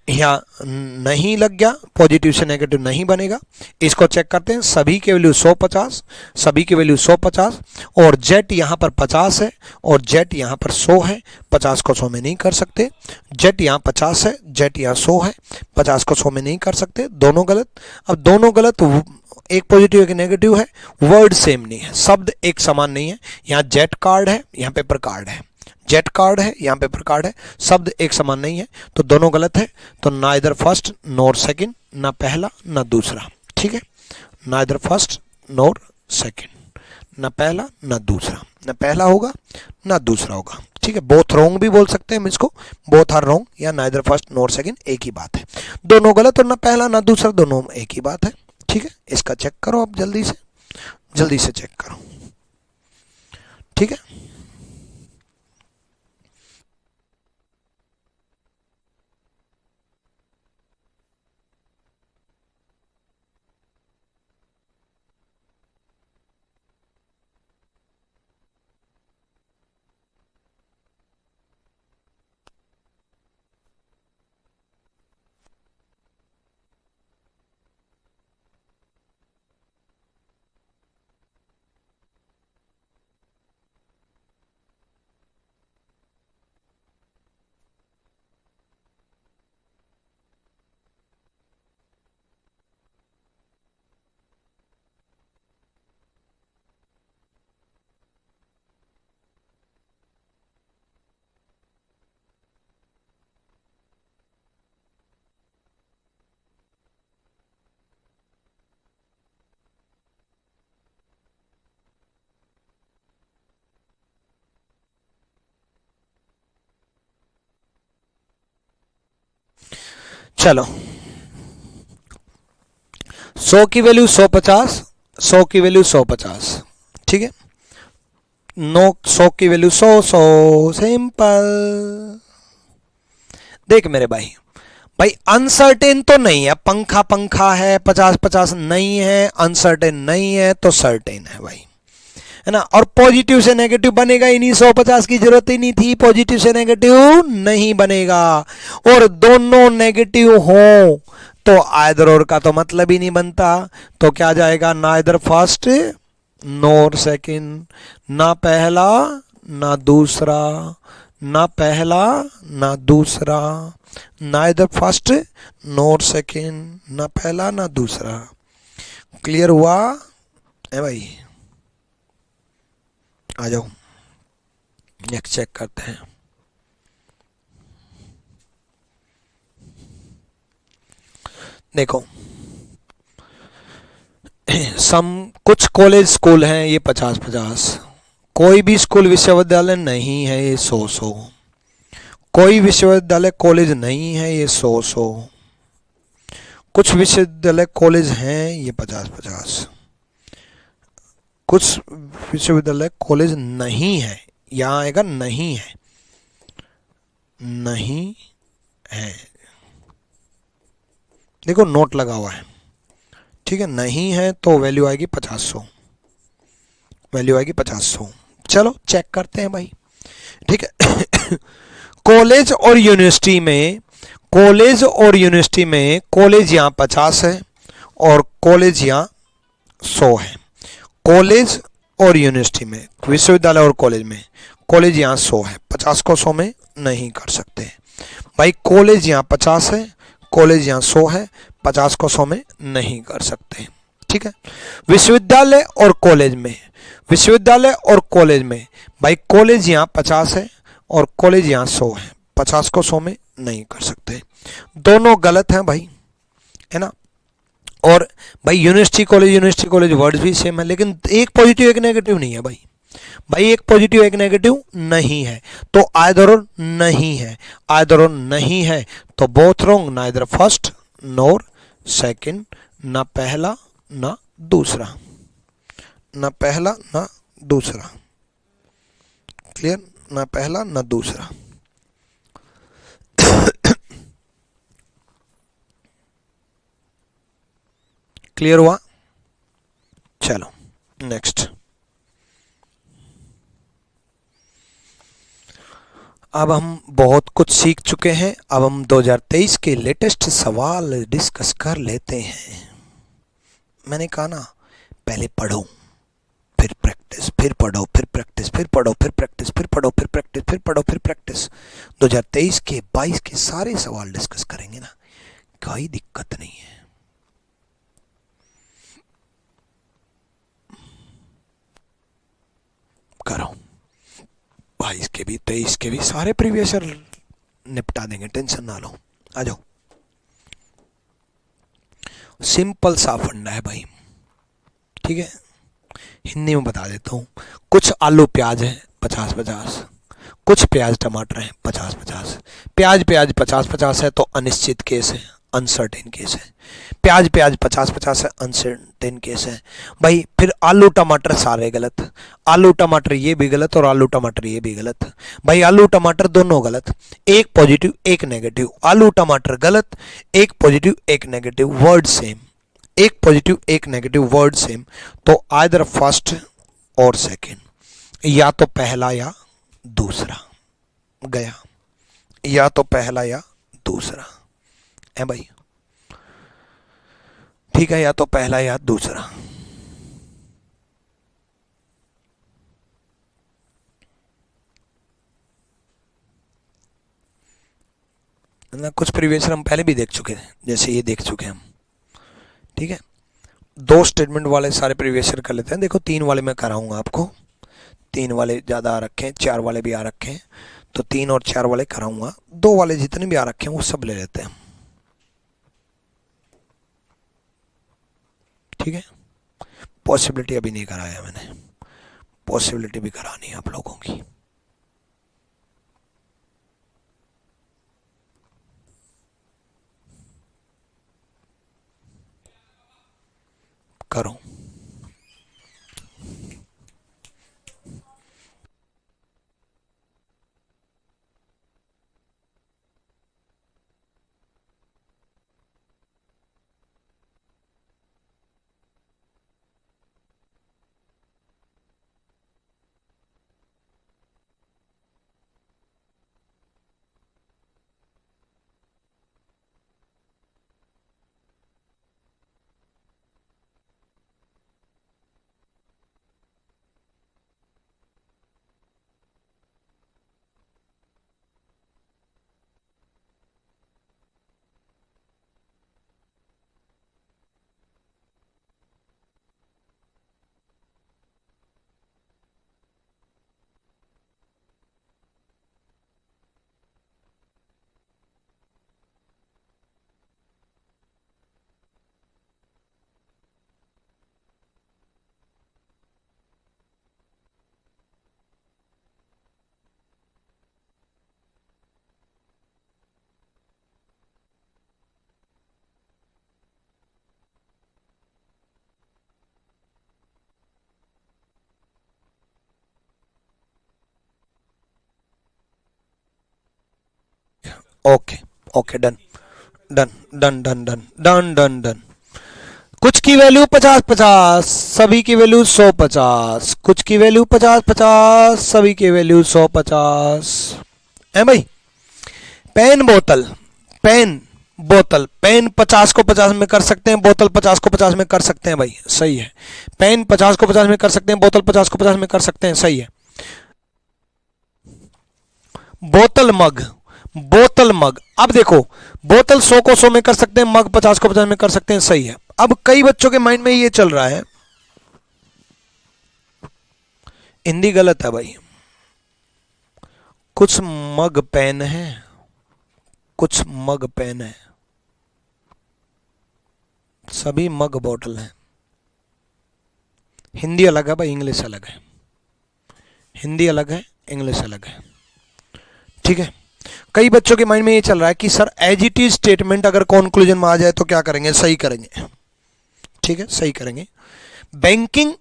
यहाँ नहीं लग गया, पॉजिटिव से नेगेटिव नहीं बनेगा। इसको चेक करते हैं, सभी के वैल्यू 150, सभी की वैल्यू 150 और जेट यहाँ पर 50 है और जेट यहाँ पर 100 है। 50 को 100 में नहीं कर सकते। जेट यहाँ 50 है, जेट यहाँ 100 है, 50 को 100 में नहीं कर सकते, दोनों गलत। अब दोनों गलत, एक पॉजिटिव एक नेगेटिव है, वर्ड सेम नहीं है, शब्द एक समान नहीं है। यहाँ जेट कार्ड है, यहाँ पेपर कार्ड है, जेट कार्ड है, यहाँ पेपर कार्ड है, शब्द एक समान नहीं है, तो दोनों गलत है। तो ना इधर फर्स्ट नोर सेकंड, ना पहला ना दूसरा, ठीक है। ना इधर फर्स्ट नोर सेकंड, ना पहला ना दूसरा, ना पहला होगा ना दूसरा होगा, ठीक है। बोथ रॉन्ग भी बोल सकते हैं हम इसको, बोथ आर रॉन्ग या ना इधर फर्स्ट नोर सेकंड, एक ही बात है। दोनों गलत और ना पहला ना दूसरा, दोनों एक ही बात है, ठीक है। इसका चेक करो आप जल्दी से चेक करो, ठीक है। चलो 100 की वैल्यू 150, 100 की वैल्यू 150, ठीक है। 100 की वैल्यू 100, 100 सिंपल। देख मेरे भाई, भाई अनसर्टेन तो नहीं है, पंखा पंखा है, 50-50 नहीं है, अनसर्टेन नहीं है तो सर्टेन है भाई, है ना। और पॉजिटिव से नेगेटिव बनेगा ही नहीं, 150 की जरूरत ही नहीं थी, पॉजिटिव से नेगेटिव नहीं बनेगा। और दोनों नेगेटिव हो तो आइदर और का तो मतलब ही नहीं बनता। तो क्या जाएगा, ना इधर फर्स्ट नोर सेकंड, ना पहला ना दूसरा, ना पहला ना दूसरा, ना इधर फर्स्ट नोर सेकंड, ना पहला ना दूसरा। क्लियर हुआ है भाई? आ जाओ नेक्स्ट चेक करते हैं। देखो कुछ कॉलेज स्कूल हैं ये 50-50, कोई भी स्कूल विश्वविद्यालय नहीं है ये 100-100, कोई विश्वविद्यालय कॉलेज नहीं है ये 100-100, कुछ विश्वविद्यालय कॉलेज हैं ये 50-50, कुछ विश्वविद्यालय कॉलेज नहीं है, यहाँ आएगा नहीं है, नहीं है, देखो नोट लगा हुआ है, ठीक है। नहीं है तो वैल्यू आएगी 50-100, वैल्यू आएगी 50-100। चलो चेक करते हैं भाई, ठीक है। कॉलेज और यूनिवर्सिटी में, कॉलेज और यूनिवर्सिटी में, कॉलेज यहाँ 50 है और कॉलेज यहाँ 100 है। कॉलेज और यूनिवर्सिटी में, विश्वविद्यालय और कॉलेज में, कॉलेज यहाँ 100 है, 50 को 100 में नहीं कर सकते भाई। कॉलेज यहाँ 50 है, कॉलेज यहाँ 100 है, 50 को 100 में नहीं कर सकते, ठीक है। विश्वविद्यालय और कॉलेज में, विश्वविद्यालय और कॉलेज में भाई, कॉलेज यहाँ 50 है और कॉलेज यहाँ 100 है, 50 को 100 में नहीं कर सकते, दोनों गलत हैं भाई, है ना। और भाई यूनिवर्सिटी कॉलेज वर्ड भी सेम है, लेकिन एक पॉजिटिव एक नेगेटिव नहीं है भाई, भाई एक पॉजिटिव एक नेगेटिव नहीं है, तो आइदर और नहीं है, आइदर और नहीं है तो बोथ रॉन्ग, ना इधर फर्स्ट नोर सेकंड, ना पहला ना दूसरा, ना पहला ना दूसरा, क्लियर, ना पहला ना दूसरा। क्लियर हुआ? चलो नेक्स्ट। अब हम बहुत कुछ सीख चुके हैं, अब हम 2023 के लेटेस्ट सवाल डिस्कस कर लेते हैं। मैंने कहा ना, पहले पढ़ो फिर प्रैक्टिस, फिर पढ़ो फिर प्रैक्टिस, फिर पढ़ो फिर प्रैक्टिस, फिर पढ़ो फिर प्रैक्टिस, फिर पढ़ो फिर प्रैक्टिस। 2023 के 22 के सारे सवाल डिस्कस करेंगे ना, कोई दिक्कत नहीं है। करो 22 के भी 23 के भी सारे प्रीवियस ईयर निपटा देंगे, टेंशन ना लो। आ जाओ, सिंपल सा फंडा है भाई, ठीक है। हिंदी में बता देता हूँ, कुछ आलू प्याज है 50-50, कुछ प्याज टमाटर है 50-50। प्याज प्याज 50-50 है तो अनिश्चित केस है, अनसर्टेन केस है। प्याज प्याज 50-50 है, अनसर्टेन केस है भाई। फिर आलू टमाटर सारे गलत, आलू टमाटर ये भी गलत और आलू टमाटर ये भी गलत भाई। आलू टमाटर दोनों गलत, एक पॉजिटिव एक नेगेटिव। आलू टमाटर गलत, एक पॉजिटिव एक नेगेटिव, वर्ड सेम। एक पॉजिटिव एक नेगेटिव, वर्ड सेम। तो आइदर फर्स्ट और सेकंड, या तो पहला या दूसरा गया, या तो पहला या दूसरा है भाई, ठीक है। या तो पहला या दूसरा। ना कुछ प्रीवियस हम पहले भी देख चुके हैं, जैसे ये देख चुके हैं हम, ठीक है। 2 स्टेटमेंट वाले सारे प्रीवियस ईयर कर लेते हैं। देखो 3 वाले मैं कराऊंगा आपको, 3 वाले ज़्यादा आ रखे हैं, 4 वाले भी आ रखे हैं, तो 3 और 4 वाले कराऊंगा। 2 वाले जितने भी आ रखे हैं वो सब ले लेते हैं, ठीक है। पॉसिबिलिटी अभी नहीं कराया मैंने, पॉसिबिलिटी भी करानी है आप लोगों की। करो okay okay, done done done done done done done done. कुछ की वैल्यू 50-50, सभी की वैल्यू 100-50। कुछ की वैल्यू 50-50, सभी की वैल्यू 100-50 है भाई। पेन बोतल, पेन बोतल, पेन 50 को 50 में कर सकते हैं, बोतल 50 को 50 में कर सकते हैं भाई, सही है। पेन 50 को 50 में कर सकते हैं, बोतल 50 को 50 में कर सकते हैं, सही है। बोतल मग, बोतल मग, अब देखो बोतल 100 को 100 में कर सकते हैं, मग 50 को 50 में कर सकते हैं, सही है। अब कई बच्चों के माइंड में ये चल रहा है, हिंदी गलत है भाई। कुछ मग पेन है, कुछ मग पेन है, सभी मग बोतल है। हिंदी अलग है भाई, इंग्लिश अलग है। हिंदी अलग है, इंग्लिश अलग है, ठीक है। कई बच्चों के माइंड में ये चल रहा है कि sir as it is statement अगर कंक्लूजन में आ जाए तो क्या करेंगे, सही करेंगे, ठीक है, सही करेंगे। बैंकिंग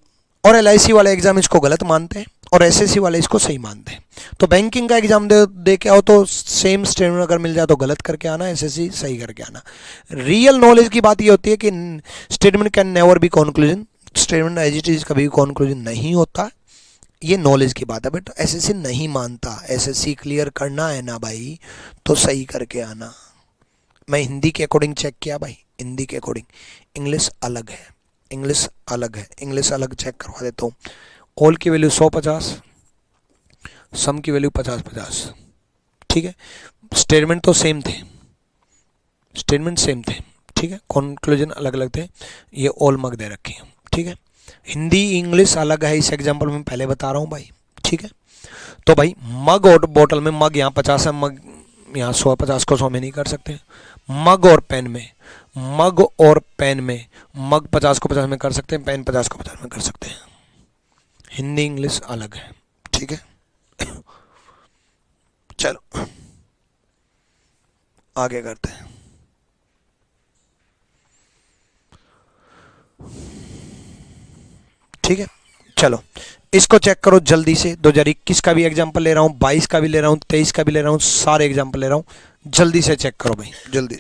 और एलआईसी वाले एग्जाम इसको गलत मानते हैं और एसएससी वाले इसको सही मानते हैं। तो बैंकिंग का एग्जाम दे के आओ तो सेम स्टेटमेंट अगर मिल जाए तो गलत करके आना, एसएससी सही करके आना। रियल नॉलेज की बात ये होती है कि statement can never be conclusion, statement as it is कभी भी कंक्लूजन नहीं होता, ये नॉलेज की बात है, बट एसएससी नहीं मानता। एसएससी क्लियर करना है ना भाई तो सही करके आना। मैं हिंदी के अकॉर्डिंग चेक किया भाई, हिंदी के अकॉर्डिंग इंग्लिश अलग है, इंग्लिश अलग है, इंग्लिश अलग चेक करवा देता हूँ। ऑल की वैल्यू 150, सम की वैल्यू 50-50, ठीक है। स्टेटमेंट तो सेम थे, स्टेटमेंट सेम थे, ठीक है। कंक्लूजन अलग अलग थे। ये ऑल मग दे रखे हैं, ठीक है। हिंदी इंग्लिश अलग है, इस एग्जाम्पल में पहले बता रहा हूँ भाई, ठीक है। तो भाई मग और बोतल में, मग यहाँ 50 है, मग यहाँ 100, 50 को 100 में नहीं कर सकते। मग और पेन में, मग और पेन में, मग 50 को 50 में कर सकते हैं, पेन 50 को 50 में कर सकते हैं। हिंदी इंग्लिश अलग है, ठीक है। चलो आगे करते हैं। ठीक है, चलो इसको चेक करो जल्दी से। 2021 का भी एग्जांपल ले रहा हूँ, 22 का भी ले रहा हूँ, 23 का भी ले रहा हूँ, सारे एग्जांपल ले रहा हूँ, जल्दी से चेक करो भाई, जल्दी।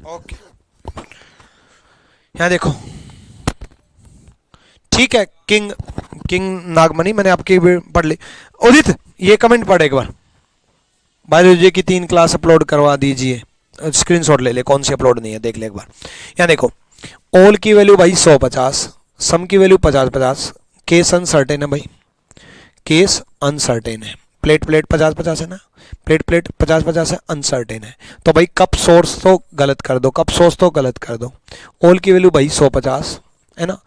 ओके, यहाँ देखो, ठीक है। किंग किंग नागमणि मैंने आपकी पढ़ ली। उदित ये कमेंट पढ़ एक बार, बायोलॉजी की 3 क्लास अपलोड करवा दीजिए। स्क्रीनशॉट ले ले, कौन सी अपलोड नहीं है देख ले एक बार। यहाँ देखो, ऑल की वैल्यू भाई 150, सम की वैल्यू 50-50, केस अनसर्टेन है भाई, केस अनसर्टेन है। प्लेट प्लेट 50-50 है ना, प्लेट प्लेट 50-50 है, अनसर्टेन है। तो भाई कप सोर्स तो गलत कर दो, कप सोर्स तो गलत कर दो। ऑल की वैल्यू भाई 150 है ना,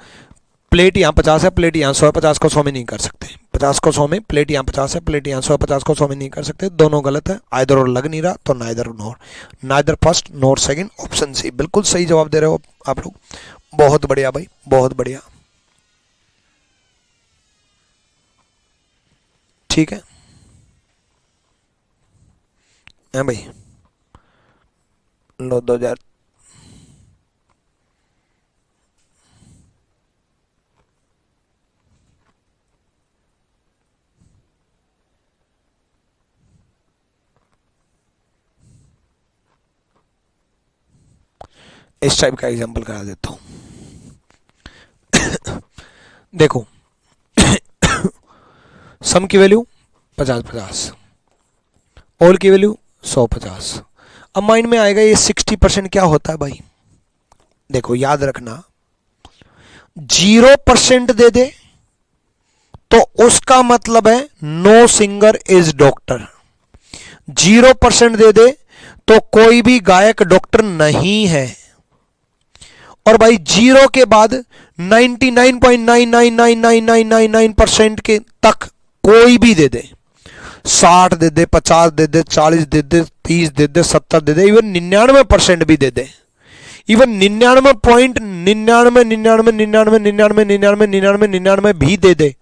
प्लेट यहाँ 50 है, प्लेट यहाँ 100 है, 50 को 100 में नहीं कर सकते, 50 को 100 में, प्लेट यहाँ 50 है, प्लेट यहाँ 100 है, 50 को 100 में नहीं कर सकते, दोनों गलत है। आइदर और लग नहीं रहा तो नाइदर नोर, नाइदर फर्स्ट नोर सेकंड, ऑप्शन सी बिल्कुल सही जवाब दे रहे हो आप लोग। बहुत बढ़िया भाई, बहुत बढ़िया, ठीक है भाई। लो 2000, इस टाइप का एग्जांपल करा देता हूं। देखो, सम की वैल्यू 50-50, ऑल की वैल्यू 150। अब माइंड में आएगा ये 60% क्या होता है भाई, देखो याद रखना 0% दे दे तो उसका मतलब है नो सिंगर इज डॉक्टर, 0% दे दे तो कोई भी गायक डॉक्टर नहीं है, और भाई 0 के बाद 99.999999% के तक कोई भी दे दे, 60 दे दे, 50 दे दे, 40 दे दे, 30 दे दे, 70 दे दे, इवन 99% भी दे दे, इवन 99.999999999999 भी दे दे,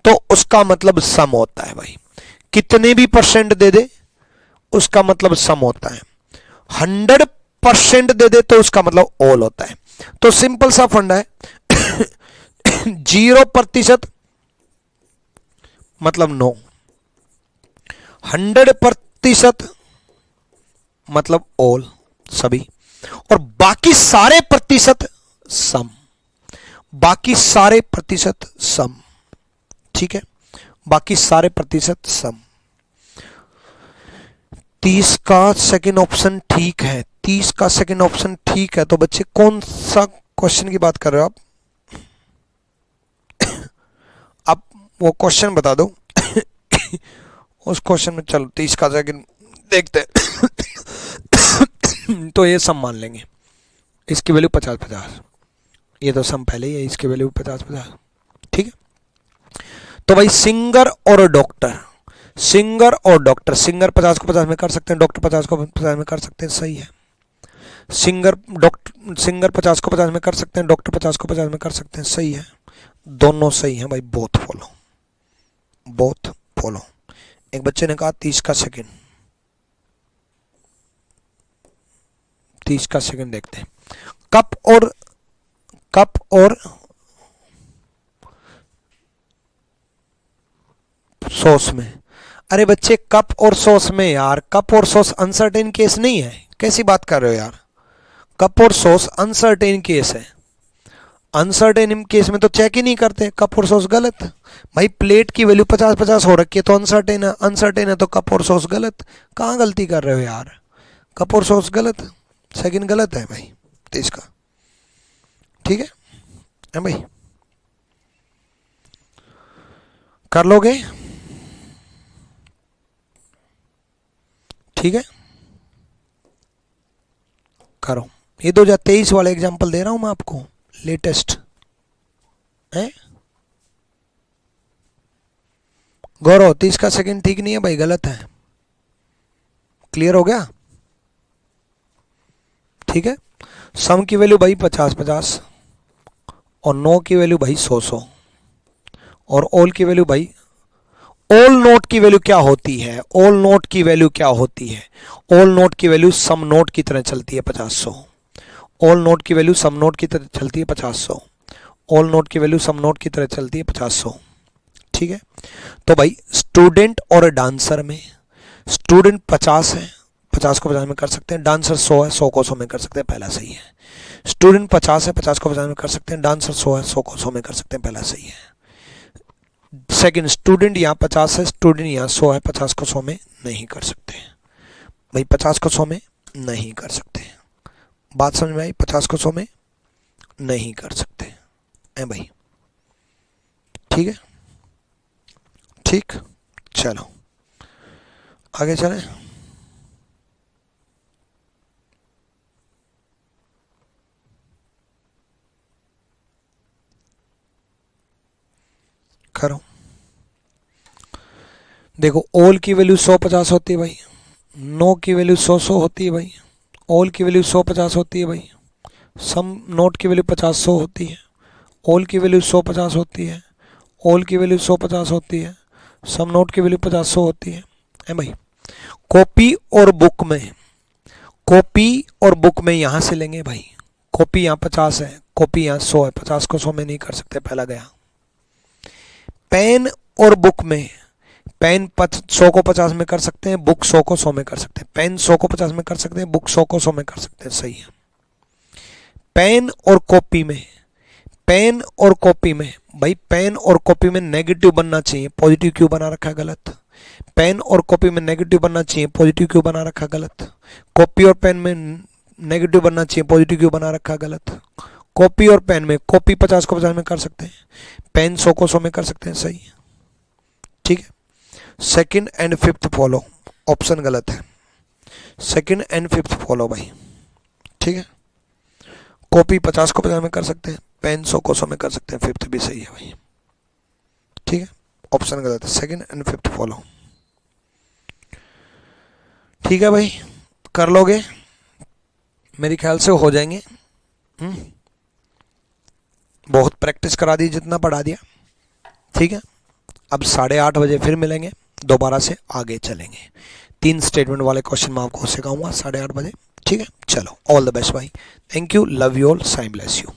तो उसका मतलब सम होता है भाई। कितने भी परसेंट दे दे उसका मतलब सम होता है, 100% दे दे तो उसका मतलब ऑल होता है। तो सिंपल सा फंडा है 0% मतलब नो, 100% मतलब ऑल सभी, और बाकी सारे प्रतिशत सम, बाकी सारे प्रतिशत सम, ठीक है, बाकी सारे प्रतिशत सम। 30 का सेकेंड ऑप्शन ठीक है, 30 का सेकेंड ऑप्शन ठीक है। तो बच्चे कौन सा क्वेश्चन की बात कर रहे हो आप वो क्वेश्चन बता दो उस क्वेश्चन में। चलो 30 का सेकेंड देखते हैं तो ये सम मान लेंगे, इसकी वैल्यू 50-50, ये तो सम पहले ही है, इसकी वैल्यू 50-50, ठीक है। तो भाई सिंगर और डॉक्टर, सिंगर और डॉक्टर, सिंगर 50 को 50 में कर सकते हैं, डॉक्टर 50 को 50 में कर सकते हैं, सही है। सिंगर 50 को 50 में कर सकते हैं, डॉक्टर 50 को 50 में कर सकते हैं, सही है, दोनों सही हैं भाई, बोथ फॉलो, बोथ फॉलो। एक बच्चे ने कहा 30 का सेकेंड, 30 का सेकेंड देखते हैं। कप और सॉस में, अरे बच्चे कप और सॉस में यार, कप और सॉस अनसर्टेन केस नहीं है, कैसी बात कर रहे हो यार, कप और सॉस अनसर्टेन केस है, अनसर्टेन केस में तो चेक ही नहीं करते, कप और सॉस गलत भाई। प्लेट की वैल्यू 50-50 हो रखी है तो अनसर्टेन है, अनसर्टेन है तो कप और सॉस गलत, कहाँ गलती कर रहे हो यार, कप और सॉस गलत, सेकंड गलत है भाई 30 का, ठीक है भाई, कर लोगे, ठीक है, करो। ये 2023 वाले एग्जांपल दे रहा हूं मैं आपको, लेटेस्ट है। गौरव 30 का सेकंड ठीक नहीं है भाई, गलत है, क्लियर हो गया, ठीक है। सम की वैल्यू भाई 50-50 और नो की वैल्यू भाई 100-100 और ऑल की वैल्यू भाई, ऑल नोट की वैल्यू क्या होती है, ऑल नोट की वैल्यू क्या होती है, ऑल नोट की वैल्यू सम नोट की तरह चलती है 50-100, ऑल नोट की वैल्यू सम नोट की तरह चलती है 50-100, ऑल नोट की वैल्यू सम नोट की तरह चलती है 50-100, ठीक है। तो भाई स्टूडेंट और डांसर में, स्टूडेंट 50 है, 50 को 50 में कर सकते हैं, डांसर 100 है, 100 को 100 में कर सकते हैं, पहला सही है। स्टूडेंट 50 है, 50 को 50 में कर सकते हैं, डांसर 100 है, 100 को 100 में कर सकते हैं, पहला सही है। सेकंड, स्टूडेंट यहाँ 50 है, स्टूडेंट यहाँ 100 है, 50 को 100 में नहीं कर सकते भाई, 50 को 100 में नहीं कर सकते, बात समझ में आई, 50 को 100 में नहीं कर सकते हैं भाई, ठीक है, ठीक, चलो आगे चलें। करो, देखो ऑल की वैल्यू 100-50 होती है भाई, नो की वैल्यू 100-100 होती है भाई, ऑल की वैल्यू 100-50 होती है भाई, सम नोट की वैल्यू 50-100 होती है, ऑल की वैल्यू 100-50 होती है, ऑल की वैल्यू 100-50 होती है, सम नोट की वैल्यू 50-100 होती है भाई। कॉपी और बुक में, कॉपी और बुक में यहाँ से लेंगे भाई, कॉपी यहाँ 50 है, कॉपी यहाँ 100 है, 50 को 100 में नहीं कर सकते, पहला गया। पेन और बुक में, पेन 100 को 50 में कर सकते हैं, बुक 100 को 100 में कर सकते हैं, पेन 100 को 50 में कर सकते हैं, बुक 100 को 100 में कर सकते हैं, सही है। पेन और कॉपी में, पेन और कॉपी में भाई, पेन और कॉपी में नेगेटिव बनना चाहिए, पॉजिटिव क्यों बना रखा है, गलत। पेन और कॉपी में नेगेटिव बनना चाहिए, पॉजिटिव क्यों बना रखा, गलत। कॉपी और पेन में नेगेटिव बनना चाहिए, पॉजिटिव क्यों बना रखा, गलत। कॉपी और पेन में कॉपी 50 को 50 में कर सकते हैं, पेन 100 को 100 में कर सकते हैं, सही है, ठीक है। Second and fifth follow, option गलत है। सेकंड एंड फिफ्थ फॉलो भाई, ठीक है। कॉपी 50 को 50 में कर सकते हैं, पेन 100 को 100 में कर सकते हैं, फिफ्थ भी सही है भाई, ठीक है। ऑप्शन गलत है, सेकंड एंड फिफ्थ फॉलो, ठीक है भाई, कर लोगे, मेरे ख्याल से हो जाएंगे। बहुत प्रैक्टिस करा दी, जितना पढ़ा दिया, ठीक है। अब 8:30 बजे फिर मिलेंगे, दोबारा से आगे चलेंगे। 3 स्टेटमेंट वाले क्वेश्चन मैं आपको सिखाऊंगा 8:30 बजे, ठीक है। चलो, ऑल द बेस्ट भाई, thank you, love you all, Saim bless you.